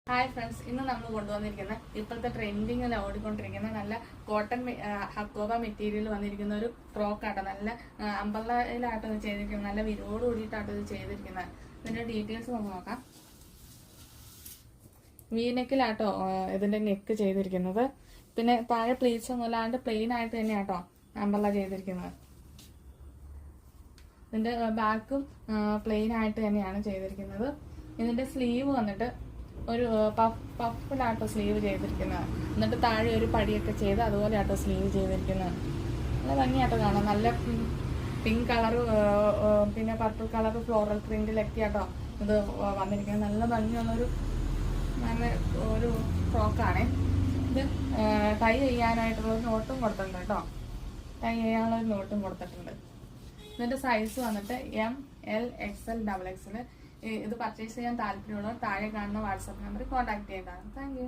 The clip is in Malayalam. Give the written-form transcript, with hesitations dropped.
ഹായ് ഫ്രണ്ട്സ്, ഇന്ന് നമ്മൾ കൊണ്ടുവന്നിരിക്കുന്ന ഇപ്പോഴത്തെ ട്രെൻഡിങ്ങിൽ ഓടിക്കൊണ്ടിരിക്കുന്ന നല്ല കോട്ടൺ ഹക്കോബ മെറ്റീരിയൽ വന്നിരിക്കുന്ന ഒരു ഫ്രോക്കാട്ടോ. നല്ല അമ്പലയിലാട്ടോ ഇത് ചെയ്തിരിക്കുന്നത്, നല്ല വിരോട് കൂടിയിട്ടാട്ടോ ഇത് ചെയ്തിരിക്കുന്നത്. ഇതിന്റെ ഡീറ്റെയിൽസ് നമുക്ക് നോക്കാം. വീനെക്കിലാട്ടോ ഇതിന്റെ നെക്ക് ചെയ്തിരിക്കുന്നത്. പിന്നെ താഴെ പ്ലീറ്റ്സ് ഒന്നും അല്ലാണ്ട് പ്ലെയിൻ ആയിട്ട് തന്നെയാട്ടോ അമ്പല ചെയ്തിരിക്കുന്നത്. ഇതിന്റെ ബാക്കും പ്ലെയിൻ ആയിട്ട് തന്നെയാണ് ചെയ്തിരിക്കുന്നത്. ഇതിന്റെ സ്ലീവ് വന്നിട്ട് ഒരു പഫിലാട്ടോ സ്ലീവ് ചെയ്തിരിക്കുന്നത്. എന്നിട്ട് താഴെ ഒരു പടിയൊക്കെ ചെയ്ത് അതുപോലെ ആട്ടോ സ്ലീവ് ചെയ്തിരിക്കുന്നത്. നല്ല ഭംഗിയാട്ടോ കാണാം. നല്ല പിങ്ക് കളറ് പിന്നെ പർപ്പിൾ കളറ് ഫ്ലോറൽ പ്രിന്റിലൊക്കെ ആട്ടോ ഇത് വന്നിരിക്കുന്നത്. നല്ല ഭംഗിയുള്ളൊരു നല്ല ഒരു ഫ്രോക്കാണ് ഇത്. ടൈ ചെയ്യാനായിട്ടുള്ളൊരു നോട്ടും കൊടുത്തിട്ടുണ്ട് കേട്ടോ. ടൈ ചെയ്യാനുള്ളൊരു നോട്ടും കൊടുത്തിട്ടുണ്ട്. ഇതിന്റെ സൈസ് വന്നിട്ട് ML XL XXL. ഇത് പർച്ചേസ് ചെയ്യാൻ താല്പര്യമുള്ളവർ താഴെ കാണുന്ന വാട്സാപ്പ് നമ്പറിൽ കോൺടാക്ട് ചെയ്യേണ്ടതാണ്. Thank you.